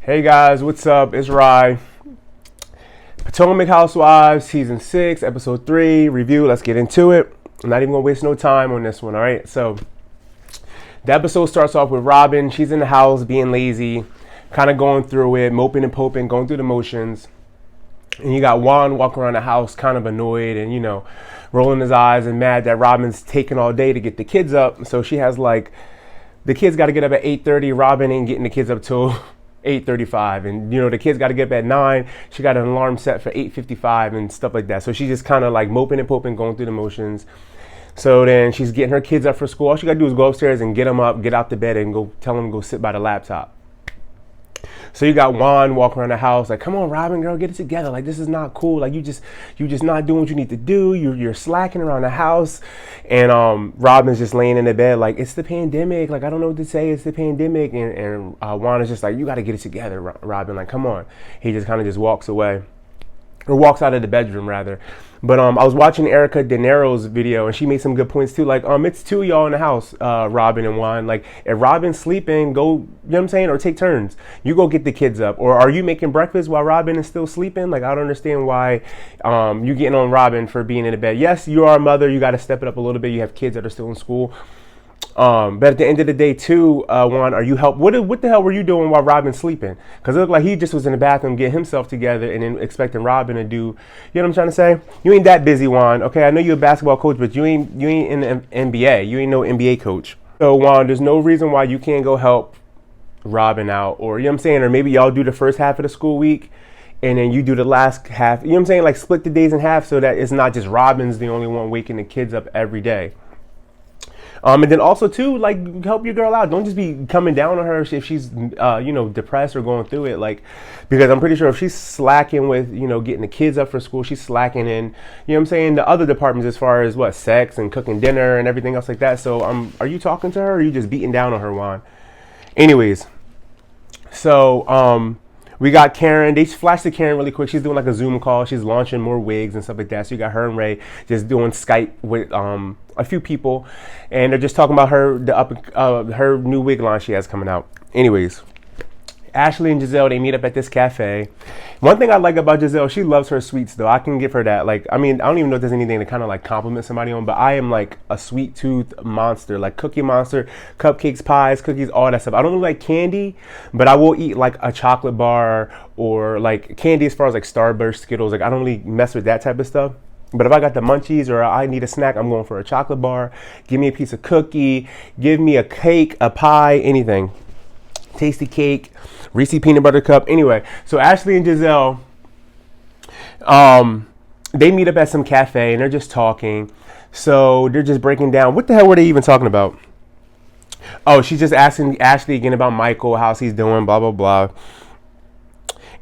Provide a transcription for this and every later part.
Hey guys, what's up? It's Rye. Potomac Housewives, Season 6, Episode 3, review. Let's get into it. I'm not even going to waste no time on this one, all right? So, the episode starts off with Robyn. She's in the house being lazy, kind of going through it, moping and poping, going through the motions. And you got Juan walking around the house kind of annoyed and, rolling his eyes and mad that Robyn's taking all day to get the kids up. So she has the kids got to get up at 8:30. Robyn ain't getting the kids up till 8:35, and the kids got to get up at 9. She got an alarm set for 8:55 and stuff like that. So she's just kind of moping and poping, going through the motions. So then she's getting her kids up for school. All she got to do is go upstairs and get them up, get out the bed, and go tell them to go sit by the laptop. So you got Juan walking around the house come on, Robyn, girl, get it together. This is not cool. You just not doing what you need to do. You're slacking around the house. And Robyn's just laying in the bed it's the pandemic. I don't know what to say. It's the pandemic. And Juan is just you got to get it together, Robyn. Come on. He just kind of just walks away. Or walks out of the bedroom, rather. But I was watching Erica De Niro's video, and she made some good points too. It's two of y'all in the house, Robyn and Juan. If Robyn's sleeping, go, you know what I'm saying, or take turns. You go get the kids up. Or are you making breakfast while Robyn is still sleeping? I don't understand why you getting on Robyn for being in the bed. Yes, you are a mother. You got to step it up a little bit. You have kids that are still in school. But at the end of the day, too, Juan, are you help? What the hell were you doing while Robyn's sleeping? Because it looked like he just was in the bathroom getting himself together and then expecting Robyn to do. You know what I'm trying to say? You ain't that busy, Juan. Okay, I know you're a basketball coach, but you ain't in the NBA. You ain't no NBA coach. So Juan, there's no reason why you can't go help Robyn out, or you know what I'm saying, or maybe y'all do the first half of the school week. And then you do the last half. You know what I'm saying? Split the days in half so that it's not just Robyn's the only one waking the kids up every day. And then also too, help your girl out. Don't just be coming down on her if she's, depressed or going through it. Because I'm pretty sure if she's slacking with, getting the kids up for school, she's slacking in, you know what I'm saying, the other departments as far as sex and cooking dinner and everything else like that. So, are you talking to her or are you just beating down on her, Juan? Anyways, so, we got Karen. They flashed to Karen really quick. She's doing a Zoom call. She's launching more wigs and stuff like that. So you got her and Ray just doing Skype with a few people, and they're just talking about her new wig line she has coming out. Anyways, Ashley and Gizelle, they meet up at this cafe. One thing I like about Gizelle, she loves her sweets though. I can give her that. I don't even know if there's anything to kind of compliment somebody on, but I am a sweet tooth monster, Cookie Monster, cupcakes, pies, cookies, all that stuff. I don't really like candy, but I will eat a chocolate bar or candy as far as Starburst, Skittles. I don't really mess with that type of stuff. But if I got the munchies or I need a snack, I'm going for a chocolate bar. Give me a piece of cookie, give me a cake, a pie, anything. Tasty cake, Reese peanut butter cup. Anyway, so Ashley and Gizelle, they meet up at some cafe and they're just talking. So they're just breaking down. What the hell were they even talking about? Oh, she's just asking Ashley again about Michael, how's he's doing, blah, blah, blah.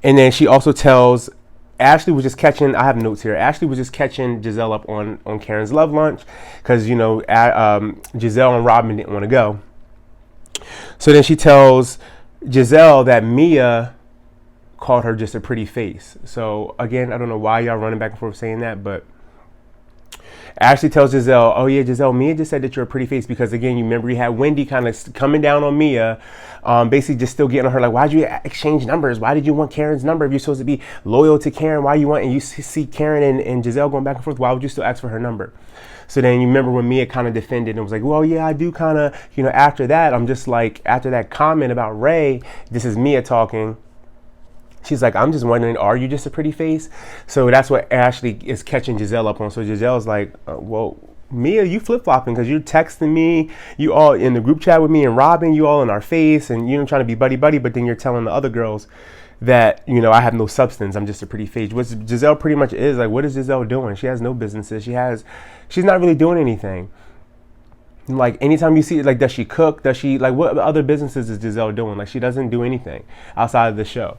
And then she also tells, Ashley was just catching, I have notes here. Ashley was just catching Gizelle up on Karen's love lunch because, Gizelle and Robyn didn't want to go. So then she tells Gizelle that Mia called her just a pretty face. So again, I don't know why y'all running back and forth saying that, but Ashley tells Gizelle, oh yeah, Gizelle, Mia just said that you're a pretty face because again, you remember you had Wendy kind of coming down on Mia, basically just still getting on her why'd you exchange numbers? Why did you want Karen's number if you're supposed to be loyal to Karen? Why you want, and you see Karen and Gizelle going back and forth, why would you still ask for her number? So then you remember when Mia kind of defended and was well, yeah, I do kind of, after that, I'm just after that comment about Ray, this is Mia talking. She's I'm just wondering, are you just a pretty face? So that's what Ashley is catching Gizelle up on. So Giselle's well, Mia, you flip-flopping because you're texting me. You all in the group chat with me and Robyn. You all in our face and you're trying to be buddy-buddy, but then you're telling the other girls that, I have no substance. I'm just a pretty face. What Gizelle pretty much is, what is Gizelle doing? She has no businesses. She's not really doing anything. Anytime you see does she cook? Does she what other businesses is Gizelle doing? She doesn't do anything outside of the show.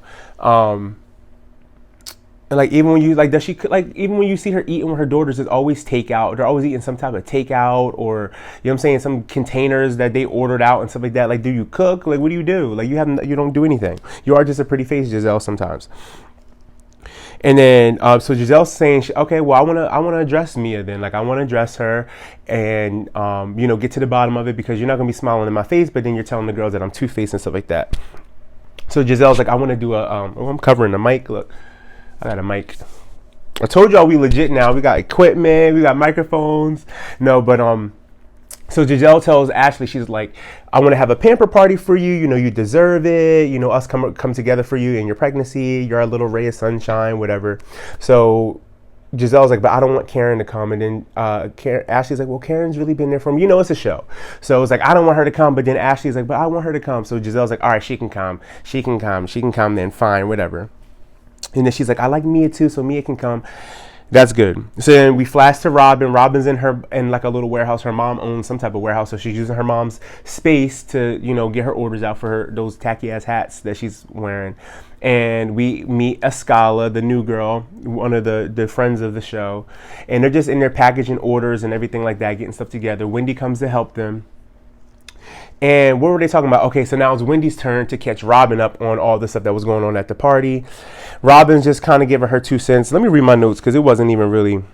And even when you does she even when you see her eating with her daughters, it's always takeout. They're always eating some type of takeout or you know what I'm saying, some containers that they ordered out and stuff like that. Do you cook? What do you do? You don't do anything. You are just a pretty face, Gizelle, sometimes. And then so Giselle's saying, okay, well, I want to address Mia then. I want to address her and get to the bottom of it because you're not gonna be smiling in my face, but then you're telling the girls that I'm two-faced and stuff like that. So Gizelle's like, I want to do a, oh, I'm covering the mic. Look, I got a mic. I told y'all we legit now. We got equipment, we got microphones. No, but, so Gizelle tells Ashley, she's like, I want to have a pamper party for you. You know, you deserve it. You know, us come together for you in your pregnancy. You're a little ray of sunshine, whatever. So Gizelle's like, but I don't want Karen to come. And then Ashley's like, well, Karen's really been there for me. You know, it's a show. So it's like, I don't want her to come. But then Ashley's like, but I want her to come. So Gizelle's like, all right, she can come. She can come. She can come then. Fine, whatever. And then she's like, I like Mia too, so Mia can come. That's good. So then we flash to Robyn. Robyn's in like a little warehouse. Her mom owns some type of warehouse, so she's using her mom's space to, you know, get her orders out for those tacky ass hats that she's wearing. And we meet Askale, the new girl, one of the friends of the show. And they're just in there packaging orders and everything like that, getting stuff together. Wendy comes to help them. And what were they talking about? Okay, so now it's Wendy's turn to catch Robyn up on all the stuff that was going on at the party. Robyn's just kind of giving her 2 cents. Let me read my notes because it wasn't even really.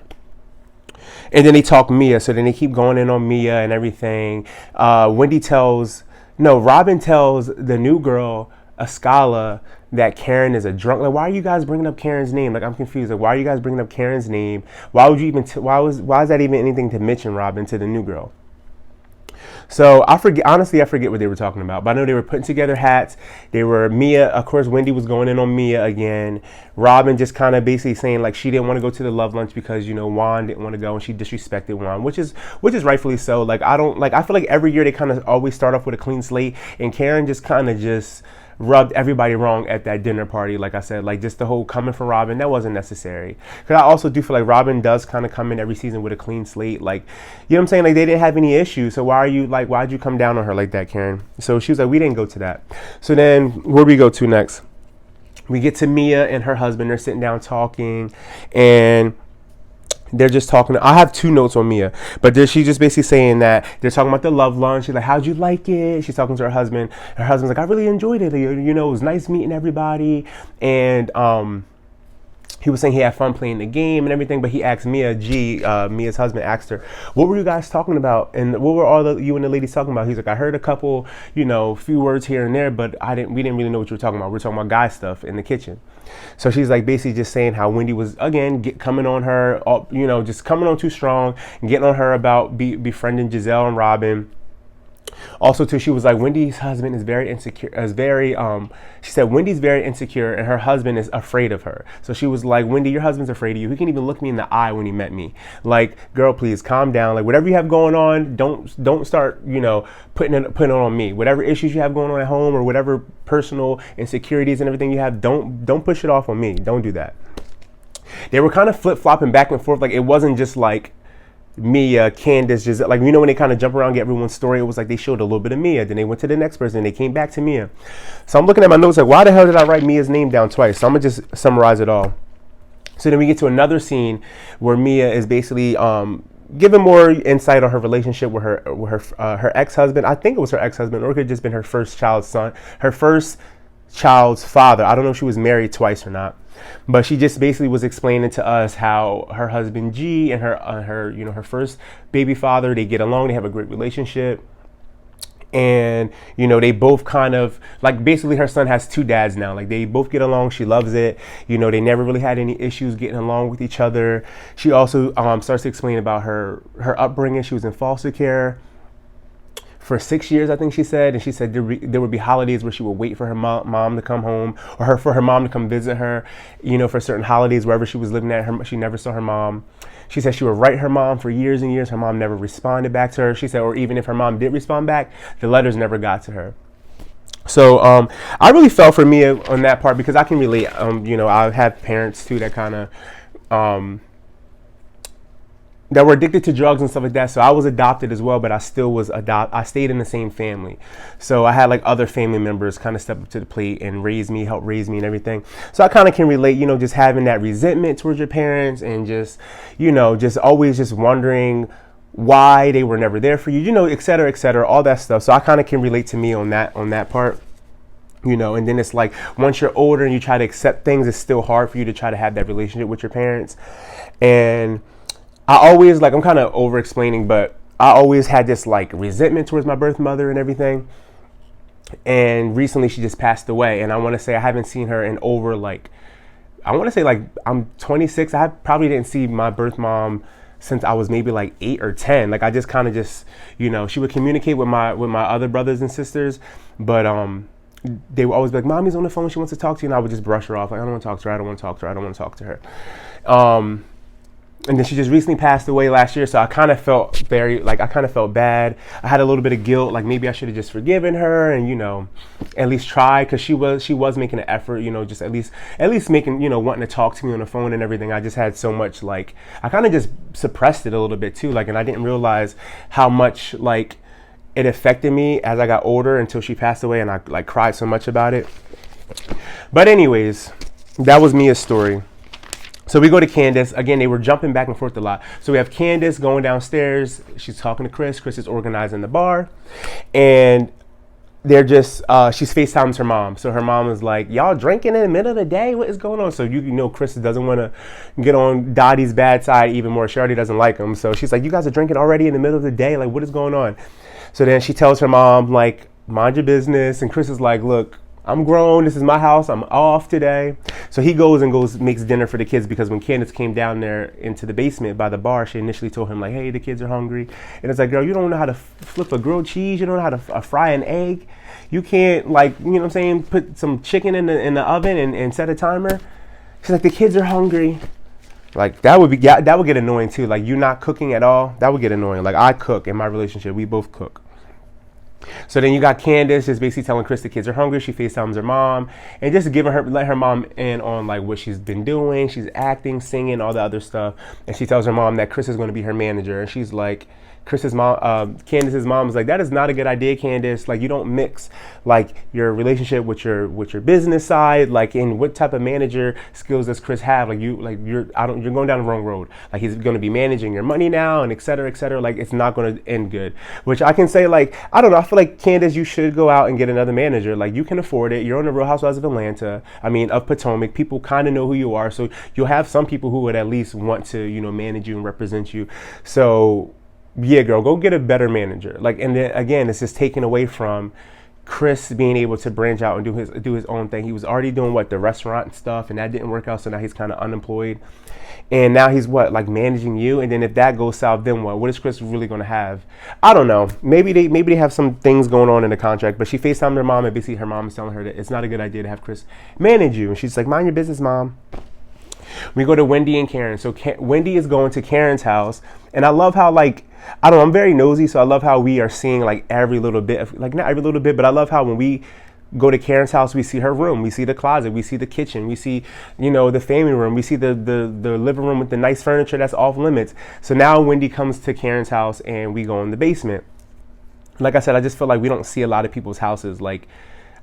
And then they talk Mia. So then they keep going in on Mia and everything. Robyn tells the new girl, Askale, that Karen is a drunk. Like, why are you guys bringing up Karen's name? Like, I'm confused. Like, why are you guys bringing up Karen's name? Why would you even, why is that even anything to mention Robyn to the new girl? So I forget what they were talking about, but I know they were putting together hats. They were Mia, of course, Wendy was going in on Mia again. Robyn just kind of basically saying like she didn't want to go to the love lunch because, you know, Juan didn't want to go and she disrespected Juan, which is rightfully so. Like, I feel like every year they kind of always start off with a clean slate, and Karen just kind of just rubbed everybody wrong at that dinner party. Like I said, like just the whole coming for Robyn, that wasn't necessary. Because I also do feel like Robyn does kind of come in every season with a clean slate. Like, you know what I'm saying? Like, they didn't have any issues. So why'd you come down on her like that, Karen? So she was like, we didn't go to that. So then where we go to next? We get to Mia and her husband. They're sitting down talking, and they're just talking. I have 2 notes on Mia, but she's just basically saying that they're talking about the love lunch. She's like, how'd you like it? She's talking to her husband. Her husband's like, I really enjoyed it. You know, it was nice meeting everybody. And he was saying he had fun playing the game and everything, but he asked Mia's husband asked her, what were you guys talking about? And what were you and the ladies talking about? He's like, I heard a couple, you know, few words here and there, but we didn't really know what you were talking about. We were talking about guy stuff in the kitchen. So she's like basically just saying how Wendy was, again, coming on her, you know, just coming on too strong, and getting on her about befriending Gizelle and Robyn. Also, too, she was like, Wendy's husband is very insecure, she said, Wendy's very insecure and her husband is afraid of her. So she was like, Wendy, your husband's afraid of you. He can't even look me in the eye when he met me. Like, girl, please calm down. Like, whatever you have going on, don't start, you know, putting it on me. Whatever issues you have going on at home or whatever personal insecurities and everything you have, don't push it off on me. Don't do that. They were kind of flip-flopping back and forth. Like, it wasn't just like Mia, Candiace, Gizelle, like, you know, when they kind of jump around, get everyone's story, it was like they showed a little bit of Mia, then they went to the next person, and they came back to Mia. So I'm looking at my notes like, why the hell did I write Mia's name down twice? So I'm gonna just summarize it all. So then we get to another scene where Mia is basically giving more insight on her relationship with her ex-husband. I think it was her ex-husband, or it could have just been her first child's father. I don't know if she was married twice or not. But she just basically was explaining to us how her husband G and her first baby father, they get along, they have a great relationship. And, you know, they both kind of, like, basically her son has 2 dads now. Like, they both get along. She loves it. You know, they never really had any issues getting along with each other. She also starts to explain about her upbringing. She was in foster care for 6 years, I think she said. And she said there would be holidays where she would wait for her mom to come home, or for her mom to come visit her, you know, for certain holidays, wherever she was living at. She never saw her mom. She said she would write her mom for years and years. Her mom never responded back to her. She said, or even if her mom did respond back, the letters never got to her. So I really felt for Mia on that part, because I can relate. You know, I have parents too that kind of that were addicted to drugs and stuff like that. So I was adopted as well, but I still was I stayed in the same family. So I had like other family members kind of step up to the plate and help raise me and everything. So I kind of can relate, you know, just having that resentment towards your parents, and just, you know, just always just wondering why they were never there for you, you know, et cetera, all that stuff. So I kind of can relate to me on that part. You know, and then it's like, once you're older and you try to accept things, it's still hard for you to try to have that relationship with your parents. And I always, like, I'm kind of over explaining, but I always had this like resentment towards my birth mother and everything. And recently she just passed away. And I want to say I haven't seen her in over like, I want to say like I'm 26. I probably didn't see my birth mom since I was maybe like 8 or 10. Like I just kind of just, you know, she would communicate with my other brothers and sisters, but they would always be like, "Mommy's on the phone. She wants to talk to you." And I would just brush her off. Like, I don't want to talk to her. I don't want to talk to her. I don't want to talk to her. And then she just recently passed away last year. So I kind of felt bad. I had a little bit of guilt. Like maybe I should have just forgiven her and, you know, at least try. Cause she was making an effort, you know, just at least making, you know, wanting to talk to me on the phone and everything. I just had so much, like, I kind of just suppressed it a little bit too. Like, and I didn't realize how much like it affected me as I got older until she passed away. And I like cried so much about it. But anyways, that was Mia's story. So we go to Candiace. Again, they were jumping back and forth a lot. So we have Candiace going downstairs. She's talking to Chris. Chris is organizing the bar. And they're just, she's FaceTimes her mom. So her mom is like, "Y'all drinking in the middle of the day? What is going on?" So you know Chris doesn't want to get on Dottie's bad side even more. She already doesn't like him. So she's like, "You guys are drinking already in the middle of the day? Like, what is going on?" So then she tells her mom, like, "Mind your business." And Chris is like, "Look, I'm grown. This is my house. I'm off today." So he goes, makes dinner for the kids, because when Candiace came down there into the basement by the bar, she initially told him like, "Hey, the kids are hungry." And it's like, "Girl, you don't know how to flip a grilled cheese. You don't know how to fry an egg. You can't, like, you know what I'm saying, put some chicken in the oven and set a timer." She's like, "The kids are hungry." Like that would get annoying too. Like you not cooking at all, that would get annoying. Like I cook in my relationship. We both cook. So then you got Candiace just basically telling Chris the kids are hungry. She FaceTimes her mom and just let her mom in on like what she's been doing. She's acting, singing, all the other stuff. And she tells her mom that Chris is going to be her manager. And she's like, Candiace's mom is like, "That is not a good idea, Candiace. Like you don't mix like your relationship with your business side. Like, in what type of manager skills does Chris have? Like you're going down the wrong road. Like he's going to be managing your money now and et cetera, et cetera. Like it's not going to end good." Which I can say, like, I don't know. I feel like Candiace, you should go out and get another manager. Like you can afford it. You're on the Real Housewives of Atlanta. I mean, of Potomac. People kind of know who you are. So you'll have some people who would at least want to, you know, manage you and represent you. So yeah, girl, go get a better manager. Like, and then again, it's just taken away from Chris being able to branch out and do his own thing. He was already doing the restaurant and stuff, and that didn't work out. So now he's kind of unemployed, and now he's like managing you. And then if that goes south, then what? What is Chris really going to have? I don't know. Maybe they have some things going on in the contract. But she FaceTimed her mom, and basically her mom is telling her that it's not a good idea to have Chris manage you. And she's like, "Mind your business, mom." We go to Wendy and Karen. So Wendy is going to Karen's house, and I love how, like, I don't know, I'm very nosy, so I love how we are seeing like every little bit of, like, not every little bit, but I love how when we go to Karen's house, we see her room, we see the closet, we see the kitchen, we see, you know, the family room, we see the living room with the nice furniture that's off limits. So now Wendy comes to Karen's house and we go in the basement. Like I said, I just feel like we don't see a lot of people's houses. Like,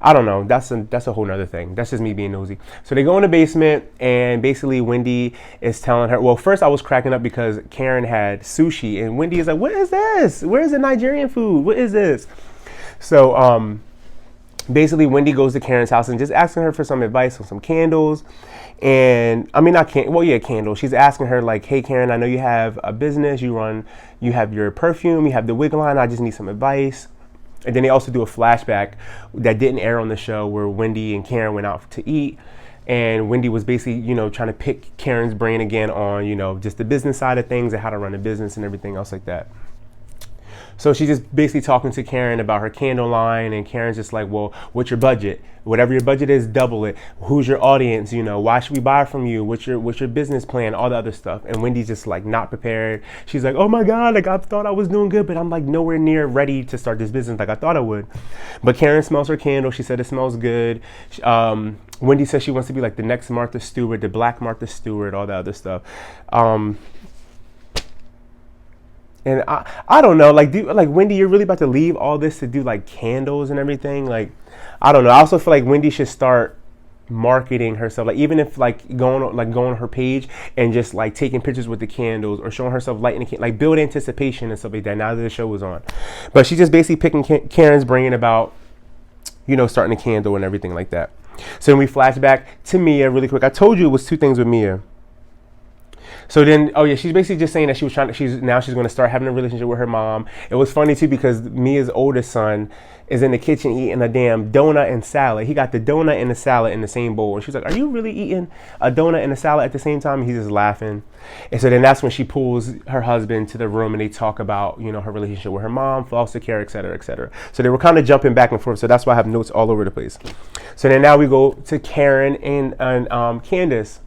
I don't know. That's a whole nother thing. That's just me being nosy. So they go in the basement, and basically Wendy is telling her. Well, first I was cracking up because Karen had sushi, and Wendy is like, "What is this? Where's the Nigerian food? What is this?" So basically Wendy goes to Karen's house and just asking her for some advice on some candles. And I mean, candles. She's asking her like, "Hey, Karen, I know you have a business. You have your perfume. You have the wig line. I just need some advice." And then they also do a flashback that didn't air on the show where Wendy and Karen went out to eat. And Wendy was basically, you know, trying to pick Karen's brain again on, you know, just the business side of things and how to run a business and everything else like that. So she's just basically talking to Karen about her candle line, and Karen's just like, "Well, what's your budget? Whatever your budget is, double it. Who's your audience? You know, why should we buy from you? What's your business plan?" All the other stuff. And Wendy's just like not prepared. She's like, "Oh my God, like I thought I was doing good, but I'm like nowhere near ready to start this business like I thought I would." But Karen smells her candle. She said it smells good. Wendy says she wants to be like the next Martha Stewart, the Black Martha Stewart, all the other stuff. And I don't know, like Wendy, you're really about to leave all this to do like candles and everything. Like, I don't know. I also feel like Wendy should start marketing herself, like even if like going on her page and just like taking pictures with the candles or showing herself lighting the like build anticipation and stuff like that now that the show is on. But she's just basically picking Karen's brain about, you know, starting a candle and everything like that. So then we flash back to Mia really quick. I told you it was two things with Mia. So then, she's basically just saying that she's going to start having a relationship with her mom. It was funny too because Mia's oldest son is in the kitchen eating a damn donut and salad. He got the donut and the salad in the same bowl. And she's like, are you really eating a donut and a salad at the same time? And he's just laughing. And so then that's when she pulls her husband to the room and they talk about, you know, her relationship with her mom, foster care, et cetera, et cetera. So they were kind of jumping back and forth. So that's why I have notes all over the place. So then now we go to Karen and Candiace.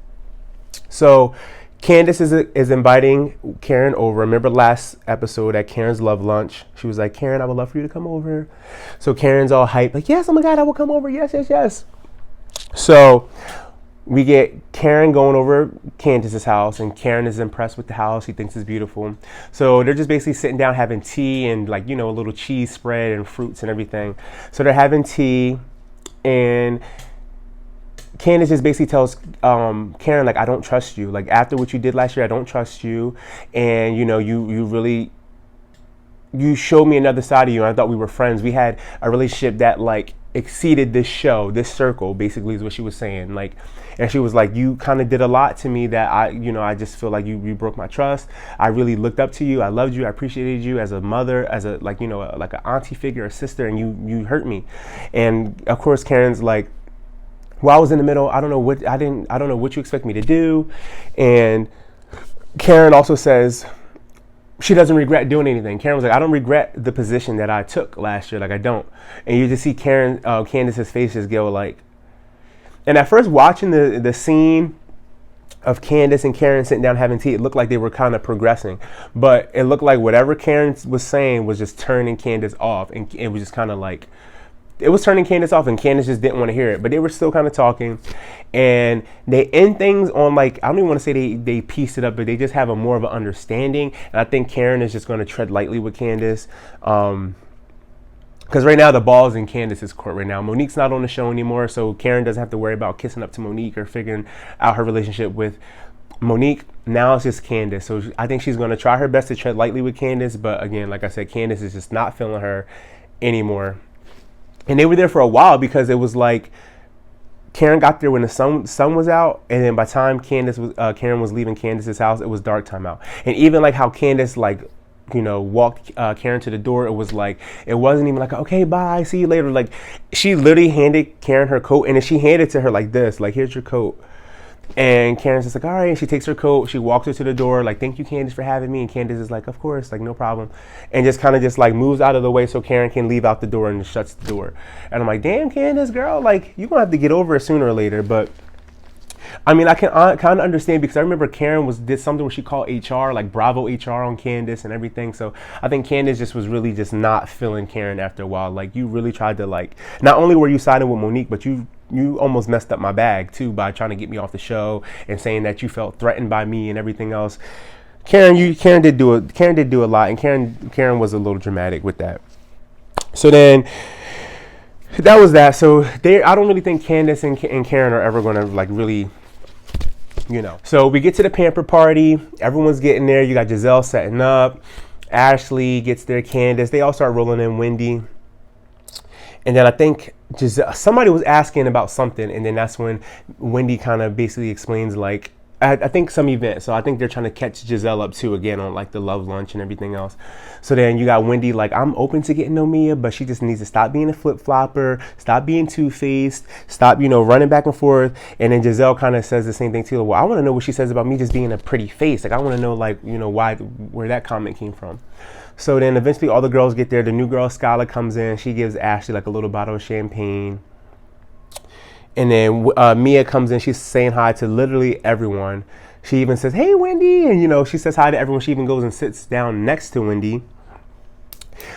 So Candiace is inviting Karen over. Remember last episode at Karen's love lunch, she was like, Karen, I would love for you to come over. So Karen's all hyped, like, yes, oh my God, I will come over. Yes, yes, yes. So we get Karen going over Candiace's house, and Karen is impressed with the house. She thinks it's beautiful. So they're just basically sitting down having tea and, like, you know, a little cheese spread and fruits and everything. So they're having tea, and Candiace just basically tells Karen, like, I don't trust you. Like, after what you did last year, I don't trust you. And, you know, you showed me another side of you. And I thought we were friends. We had a relationship that, like, exceeded this show, this circle, basically is what she was saying. Like, and she was like, you kind of did a lot to me that I just feel like you broke my trust. I really looked up to you. I loved you. I appreciated you as a mother, as a, like, you know, like an auntie figure, a sister, and you hurt me. And of course, Karen's like, well, I was in the middle. I don't know what you expect me to do. And Karen also says she doesn't regret doing anything. Karen was like, I don't regret the position that I took last year. Like, I don't. And you just see Candiace's face just go like, and at first watching the scene of Candiace and Karen sitting down having tea, it looked like they were kind of progressing, but it looked like whatever Karen was saying was just turning Candiace off. And it was just kind of like, it was turning Candiace off, and Candiace just didn't want to hear it. But they were still kind of talking, and they end things on, like, I don't even want to say they pieced it up, but they just have a more of an understanding. And I think Karen is just going to tread lightly with Candiace, because right now the ball's in Candiace's court right now. Monique's not on the show anymore, so Karen doesn't have to worry about kissing up to Monique or figuring out her relationship with Monique. Now it's just Candiace. So I think she's going to try her best to tread lightly with Candiace, but again, like I said, Candiace is just not feeling her anymore. And they were there for a while because it was like Karen got there when the sun was out, and then by the time Karen was leaving Candiace's house, it was dark time out. And even like how Candiace, like, you know, walked Karen to the door, it was like, it wasn't even like, okay, bye, see you later. Like, she literally handed Karen her coat, and then she handed it to her like this, like, here's your coat. And Karen's just like, all right. And she takes her coat. She walks her to the door, like, thank you, Candiace, for having me. And Candiace is like, of course, like, no problem. And just kind of just like moves out of the way so Karen can leave out the door, and shuts the door. And I'm like, damn, Candiace, girl, like, you're going to have to get over it sooner or later. But I mean, I can kind of understand, because I remember Karen did something where she called HR, like Bravo HR, on Candiace and everything. So I think Candiace just was really just not feeling Karen after a while. Like, you really tried to, like, not only were you siding with Monique, but you almost messed up my bag too by trying to get me off the show and saying that you felt threatened by me and everything else. Karen did do a lot, and Karen was a little dramatic with that. So then that was that. So I don't really think Candiace and Karen are ever going to, like, really, you know. So we get to the Pamper Party. Everyone's getting there. You got Gizelle setting up. Ashley gets there. Candiace. They all start rolling in. Wendy. And then I think somebody was asking about something, and then that's when Wendy kind of basically explains, like, I think some event. So I think they're trying to catch Gizelle up too, again, on, like, the love lunch and everything else. So then you got Wendy like, I'm open to getting no Mia, but she just needs to stop being a flip-flopper, stop being two-faced, stop, you know, running back and forth. And then Gizelle kind of says the same thing too. Well, I want to know what she says about me just being a pretty face. Like, I want to know, like, you know, where that comment came from. So then eventually all the girls get there. The new girl, Askale, comes in. She gives Ashley, like, a little bottle of champagne. And then Mia comes in. She's saying hi to literally everyone. She even says, hey, Wendy. And, you know, she says hi to everyone. She even goes and sits down next to Wendy.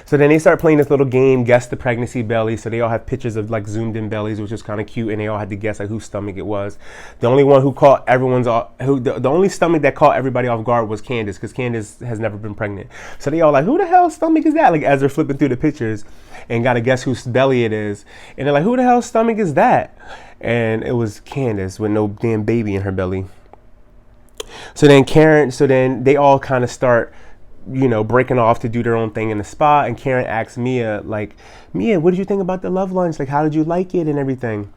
So then they start playing this little game, guess the pregnancy belly. So they all have pictures of, like, zoomed in bellies, which is kind of cute. And they all had to guess, like, whose stomach it was. The only one who caught the only stomach that caught everybody off guard was Candiace, because Candiace has never been pregnant. So they all like, who the hell's stomach is that? Like, as they're flipping through the pictures, and got to guess whose belly it is. And they're like, who the hell's stomach is that? And it was Candiace with no damn baby in her belly. So then they all kind of start, you know, breaking off to do their own thing in the spa. And Karen asks Mia, like, Mia, what did you think about the love lunch? Like, how did you like it and everything?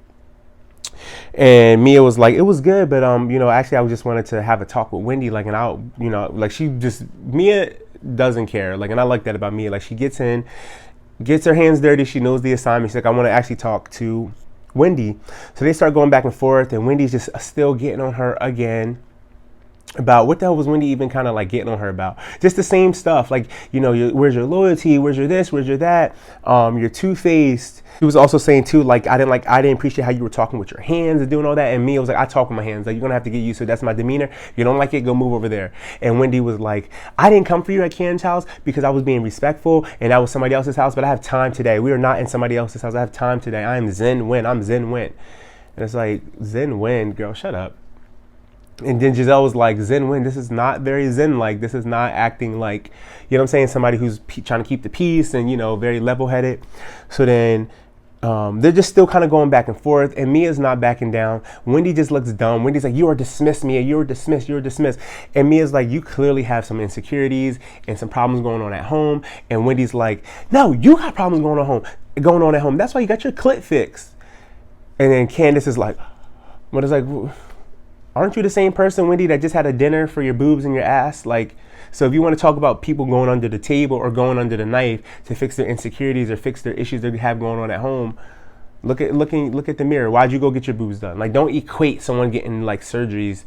And Mia was like, it was good, but you know, actually I just wanted to have a talk with Wendy, like, and I'll, you know, like, Mia doesn't care, like, and I like that about Mia. Like, she gets in, gets her hands dirty. She knows the assignment. She's like, I want to actually talk to Wendy. So they start going back and forth, and Wendy's just still getting on her again about what the hell was Wendy even kind of like getting on her about? Just the same stuff, like, you know, where's your loyalty? Where's your this? Where's your that? You're two-faced. He was also saying too, like, I didn't appreciate how you were talking with your hands and doing all that. And Mia was like, I talk with my hands. Like, you're gonna have to get used to it. That's my demeanor. If you don't like it, go move over there. And Wendy was like, I didn't come for you at Karen's house because I was being respectful and that was somebody else's house, but I have time today. We are not in somebody else's house. I have time today. I am Zen Wen. I'm Zen Wen. And it's like, Zen Wen, girl, shut up. And then Gizelle was like, Zen Wen, this is not very Zen-like. This is not acting like, you know what I'm saying, somebody who's trying to keep the peace and, you know, very level-headed. So then they're just still kind of going back and forth, and Mia's not backing down. Wendy just looks dumb. Wendy's like, you are dismissed, Mia. You are dismissed. You are dismissed. And Mia's like, you clearly have some insecurities and some problems going on at home. And Wendy's like, no, you got problems going on at home. That's why you got your clit fixed. And then Candiace is like, what is like, aren't you the same person, Wendy, that just had a dinner for your boobs and your ass? Like, so if you want to talk about people going under the table or going under the knife to fix their insecurities or fix their issues they have going on at home, look at the mirror. Why'd you go get your boobs done? Like, don't equate someone getting like surgeries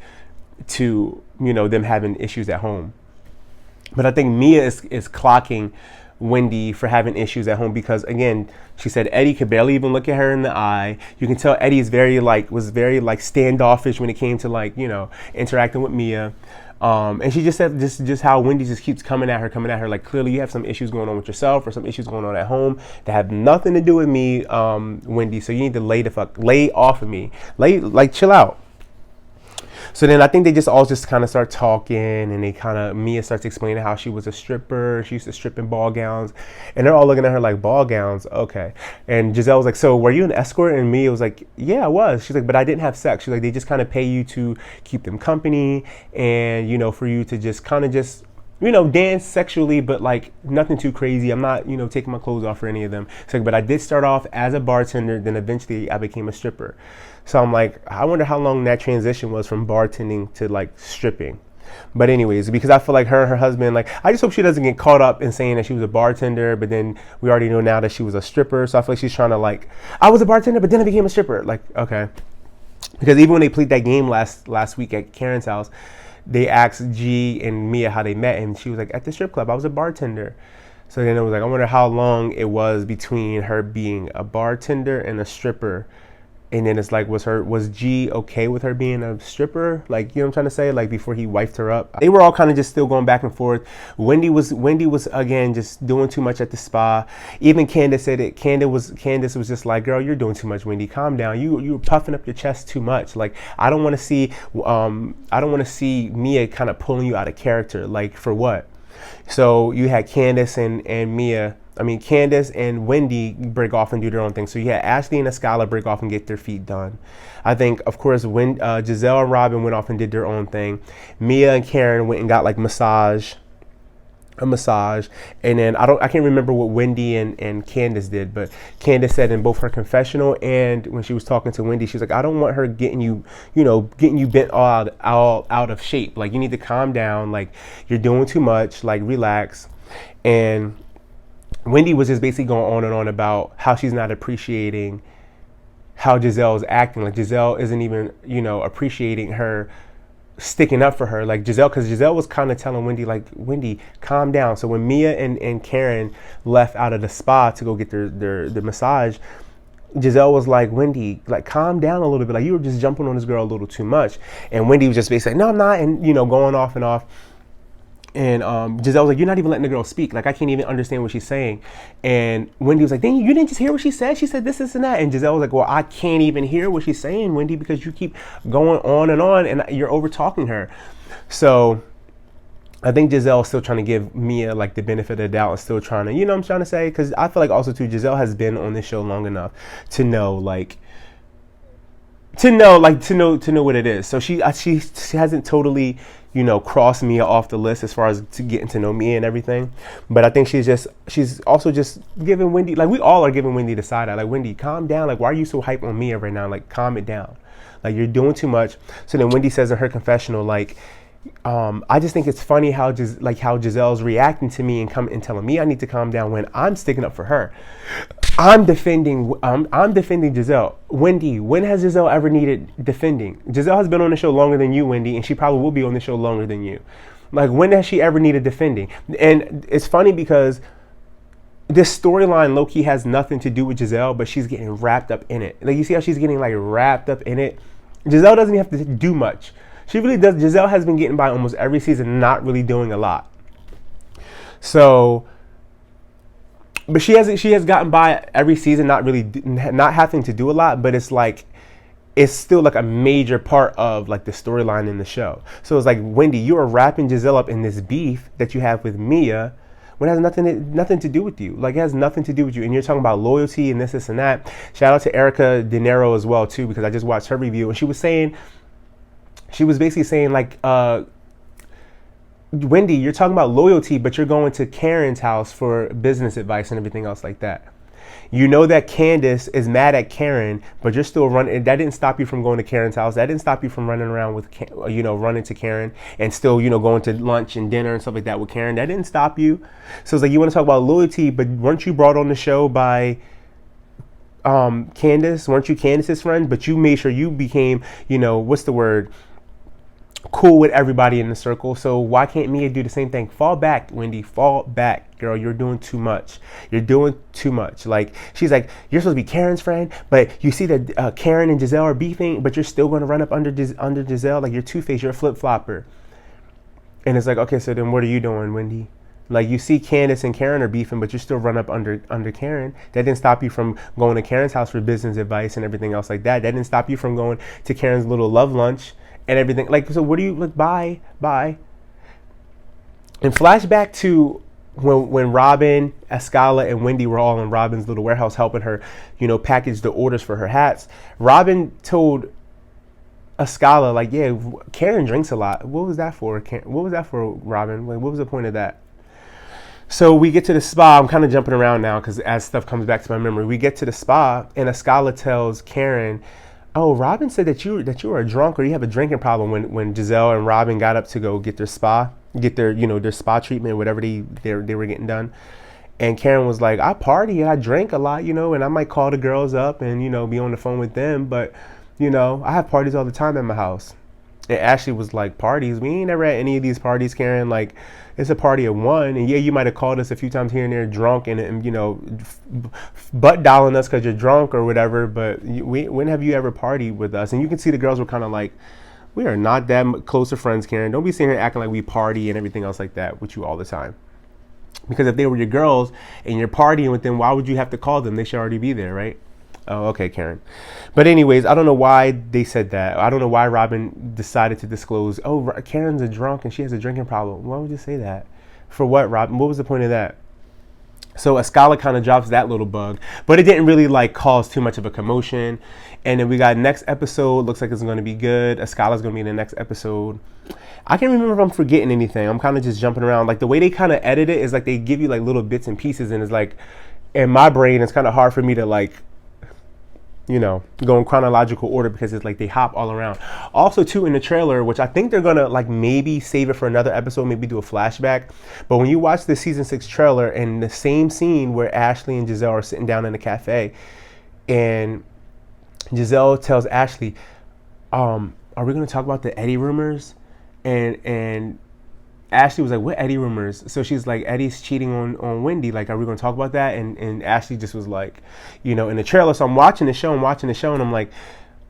to, you know, them having issues at home. But I think Mia is clocking Wendy for having issues at home because, again, she said Eddie could barely even look at her in the eye. You can tell Eddie is was very standoffish when it came to, like, you know, interacting with Mia. And she just said just how Wendy just keeps coming at her. Like, clearly you have some issues going on with yourself or some issues going on at home that have nothing to do with me, Wendy. So you need to lay off of me. Chill out. So then I think they just all just kind of start talking, and Mia starts explaining how she was a stripper. She used to strip in ball gowns, and they're all looking at her like, ball gowns, okay. And Gizelle was like, so were you an escort? And Mia was like, yeah, I was. She's like, but I didn't have sex. She's like, they just kind of pay you to keep them company and, you know, for you to just kind of just, you know, dance sexually, but like nothing too crazy. I'm not, you know, taking my clothes off for any of them. So, but I did start off as a bartender, then eventually I became a stripper. So I'm like, I wonder how long that transition was from bartending to like stripping. But anyways, because I feel like her and her husband, like, I just hope she doesn't get caught up in saying that she was a bartender, but then we already know now that she was a stripper. So I feel like she's trying to like, I was a bartender, but then I became a stripper. Like, okay. Because even when they played that game last week at Karen's house, they asked G and Mia how they met, and she was like, at the strip club, I was a bartender. So then it was like, I wonder how long it was between her being a bartender and a stripper. And then it's like, was G okay with her being a stripper? Like, you know what I'm trying to say? Like, before he wifed her up. They were all kind of just still going back and forth. Wendy was again just doing too much at the spa. Even Candiace said it. Candiace was just like, girl, you're doing too much, Wendy. Calm down. You were puffing up your chest too much. Like, I don't want to see Mia kind of pulling you out of character. Like, for what? So you had Candiace and Candiace and Wendy break off and do their own thing. So you had Ashley and Askale break off and get their feet done. I think, of course, when Gizelle and Robyn went off and did their own thing. Mia and Karen went and got like a massage. And then I can't remember what Wendy and Candiace did, but Candiace said in both her confessional and when she was talking to Wendy, she's like, I don't want her getting you bent all out of shape. Like, you need to calm down. Like, you're doing too much. Like, relax. And Wendy was just basically going on and on about how she's not appreciating how Gizelle is acting. Like, Gizelle isn't even, you know, appreciating her sticking up for her. Like, because Gizelle was kind of telling Wendy, like, Wendy, calm down. So when Mia and Karen left out of the spa to go get their massage, Gizelle was like, Wendy, like, calm down a little bit. Like, you were just jumping on this girl a little too much. And Wendy was just basically like, no, I'm not. And, you know, going off and off. And Gizelle was like, you're not even letting the girl speak. Like, I can't even understand what she's saying. And Wendy was like, dang, you didn't just hear what she said? She said this, and that. And Gizelle was like, well, I can't even hear what she's saying, Wendy, because you keep going on and you're over talking her. So I think Gizelle is still trying to give Mia like the benefit of the doubt and still trying to, you know what I'm trying to say? Because I feel like also too, Gizelle has been on this show long enough to know what it is. So she hasn't totally, you know, crossed Mia off the list as far as to getting to know Mia and everything. But I think she's also just giving Wendy, like, we all are giving Wendy the side eye. Like, Wendy, calm down. Like, why are you so hype on Mia right now? Like, calm it down. Like, you're doing too much. So then Wendy says in her confessional, like, I just think it's funny how how Gizelle's reacting to me and telling me I need to calm down when I'm sticking up for her. I'm defending Gizelle. Wendy, when has Gizelle ever needed defending? Gizelle has been on the show longer than you, Wendy, and she probably will be on the show longer than you. Like, when has she ever needed defending? And it's funny because this storyline low-key has nothing to do with Gizelle, but she's getting wrapped up in it. Like, you see how she's getting like wrapped up in it? Giselle doesn't have to do much. She really does. Gizelle has been getting by almost every season, not really doing a lot. So, but she has gotten by every season, not having to do a lot. But it's like, it's still like a major part of like the storyline in the show. So it's like, Wendy, you are wrapping Gizelle up in this beef that you have with Mia, when it has nothing to do with you. Like, it has nothing to do with you. And you're talking about loyalty and this and that. Shout out to Erica De Niro as well too, because I just watched her review and she was basically saying like, Wendy, you're talking about loyalty, but you're going to Karen's house for business advice and everything else like that. You know that Candiace is mad at Karen, but you're still running. That didn't stop you from going to Karen's house. That didn't stop you from running around with, running to Karen and still, going to lunch and dinner and stuff like that with Karen. That didn't stop you. So it's like, you want to talk about loyalty, but weren't you brought on the show by Candiace? Weren't you Candiace's friend? But you made sure you became, what's the word? Cool with everybody in the circle. So why can't Mia do the same thing? Fall back, Wendy. Fall back, girl. You're doing too much. You're doing too much. Like, she's like, you're supposed to be Karen's friend, but you see that Karen and Gizelle are beefing, but you're still going to run up under Gizelle. Like, you're two-faced. You're a flip-flopper. And it's like, okay, so then what are you doing, Wendy? Like, you see Candiace and Karen are beefing, but you still run up under Karen. That didn't stop you from going to Karen's house for business advice and everything else like that. That didn't stop you from going to Karen's little love lunch and everything. Like, so what do you, like, bye. And flashback to when Robyn, Askale, and Wendy were all in Robyn's little warehouse helping her, package the orders for her hats. Robyn told Askale, like, yeah, Karen drinks a lot. What was that for? What was that for, Robyn? Like, what was the point of that? So we get to the spa. I'm kind of jumping around now because as stuff comes back to my memory, we get to the spa and Askale tells Karen, oh, Robyn said that you were a drunk or you have a drinking problem when Gizelle and Robyn got up to go get their spa treatment, whatever they were getting done. And Karen was like, I party and I drink a lot, and I might call the girls up and, be on the phone with them. But, I have parties all the time at my house. And Ashley was like, parties? We ain't never at any of these parties, Karen. Like, it's a party of one. And yeah, you might have called us a few times here and there drunk and butt dialing us because you're drunk or whatever. But when have you ever partied with us? And you can see the girls were kind of like, we are not that close of friends, Karen. Don't be sitting here acting like we party and everything else like that with you all the time. Because if they were your girls and you're partying with them, why would you have to call them? They should already be there, right? Oh, okay, Karen. But anyways, I don't know why they said that. I don't know why Robyn decided to disclose, oh, Karen's a drunk and she has a drinking problem. Why would you say that? For what, Robyn? What was the point of that? So Askale kind of drops that little bug, but it didn't really like cause too much of a commotion. And then we got next episode. Looks like it's going to be good. Askale's going to be in the next episode. I can't remember if I'm forgetting anything. I'm kind of just jumping around. Like, the way they kind of edit it is like they give you like little bits and pieces, and it's like, in my brain, it's kind of hard for me to like, go in chronological order because it's like they hop all around. Also, too, in the trailer, which I think they're gonna like maybe save it for another episode, maybe do a flashback. But when you watch the season 6 trailer and the same scene where Ashley and Gizelle are sitting down in the cafe, and Gizelle tells Ashley, "Are we gonna talk about the Eddie rumors?" And Ashley was like, what Eddie rumors? So she's like, Eddie's cheating on Wendy. Like, are we going to talk about that? And Ashley just was like, in the trailer. So I'm watching the show and I'm like,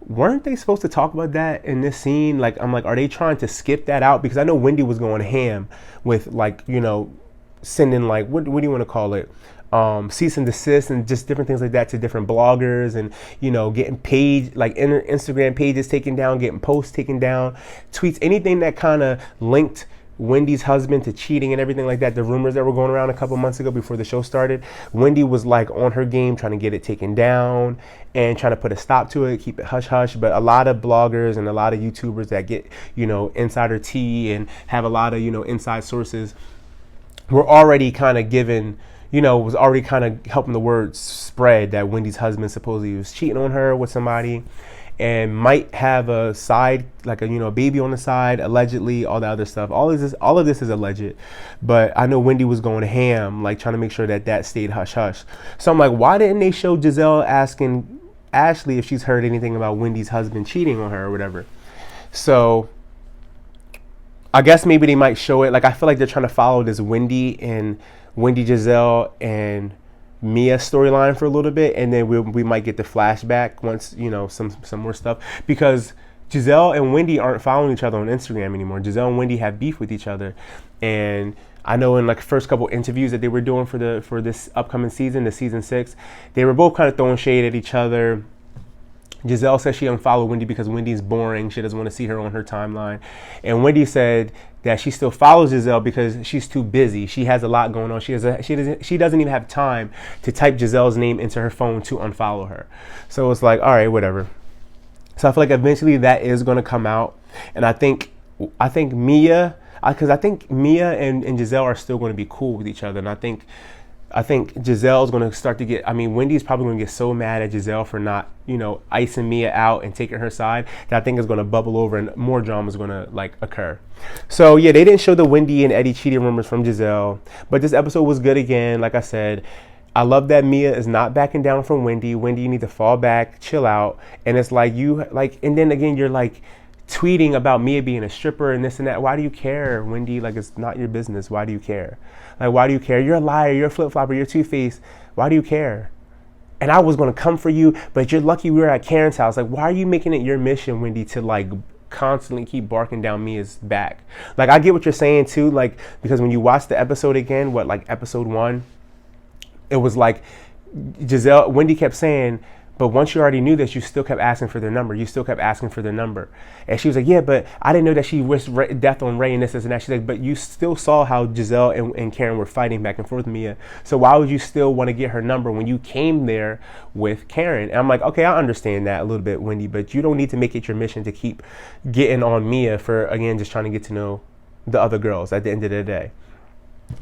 weren't they supposed to talk about that in this scene? Like, I'm like, are they trying to skip that out? Because I know Wendy was going ham with like, sending like, what do you want to call it? Cease and desist and just different things like that to different bloggers and, getting page, like Instagram pages taken down, getting posts taken down, tweets, anything that kind of linked Wendy's husband to cheating and everything like that. The rumors that were going around a couple months ago before the show started, Wendy was like on her game trying to get it taken down and trying to put a stop to it, keep it hush hush. But a lot of bloggers and a lot of YouTubers that get, insider tea and have a lot of, inside sources were already kind of given, was already kind of helping the word spread that Wendy's husband supposedly was cheating on her with somebody. and might have a side, like a, you know, a baby on the side, allegedly, all the other stuff. All of this is alleged, but I know Wendy was going ham, like trying to make sure that that stayed hush hush. So I'm like, why didn't they show Gizelle asking Ashley if she's heard anything about Wendy's husband cheating on her or whatever? So I guess maybe they might show it. Like, I feel like they're trying to follow this Wendy, Gizelle, and Mia storyline for a little bit, and then we might get the flashback once, you know, some more stuff, because Gizelle and Wendy aren't following each other on Instagram anymore. Gizelle and Wendy have beef with each other, and I know in like the first couple interviews that they were doing for this upcoming season, the season 6, they were both kind of throwing shade at each other. Gizelle says she unfollowed Wendy because Wendy's boring. She doesn't want to see her on her timeline. And Wendy said that she still follows Gizelle because she's too busy. She has a lot going on. She doesn't even have time to type Gizelle's name into her phone to unfollow her. So it's like, all right, whatever. So I feel like eventually that is going to come out. And I think Mia, because I think Mia and Gizelle are still going to be cool with each other. And I think Gizelle's going to start to get, I mean, Wendy's probably going to get so mad at Gizelle for not, you know, icing Mia out and taking her side, that I think is going to bubble over and more drama is going to like occur. So yeah, they didn't show the Wendy and Eddie cheating rumors from Gizelle, but this episode was good again. Like I said, I love that Mia is not backing down from Wendy. Wendy, you need to fall back, chill out. And it's like, and then again, you're like tweeting about Mia being a stripper and this and that. Why do you care, Wendy? Like, it's not your business. Why do you care? Like, why do you care? You're a liar. You're a flip-flopper. You're two-faced. Why do you care? And I was going to come for you, but you're lucky we were at Karen's house. Like, why are you making it your mission, Wendy, to like constantly keep barking down Mia's back? Like, I get what you're saying too. Like, because when you watch the episode again, like episode 1, it was like Wendy kept saying, but once you already knew this, you still kept asking for their number. You still kept asking for their number. And she was like, yeah, but I didn't know that she wished death on Ray and this and that. She's like, but you still saw how Gizelle and Karen were fighting back and forth with Mia. So why would you still want to get her number when you came there with Karen? And I'm like, okay, I understand that a little bit, Wendy, but you don't need to make it your mission to keep getting on Mia for, again, just trying to get to know the other girls at the end of the day.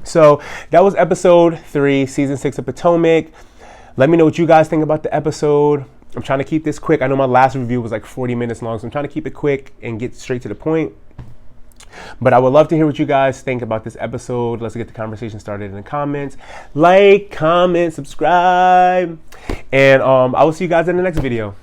So that was episode 3, season 6 of Potomac. Let me know what you guys think about the episode. I'm trying to keep this quick. I know my last review was like 40 minutes long, so I'm trying to keep it quick and get straight to the point. But I would love to hear what you guys think about this episode. Let's get the conversation started in the comments. Like, comment, subscribe. And I will see you guys in the next video.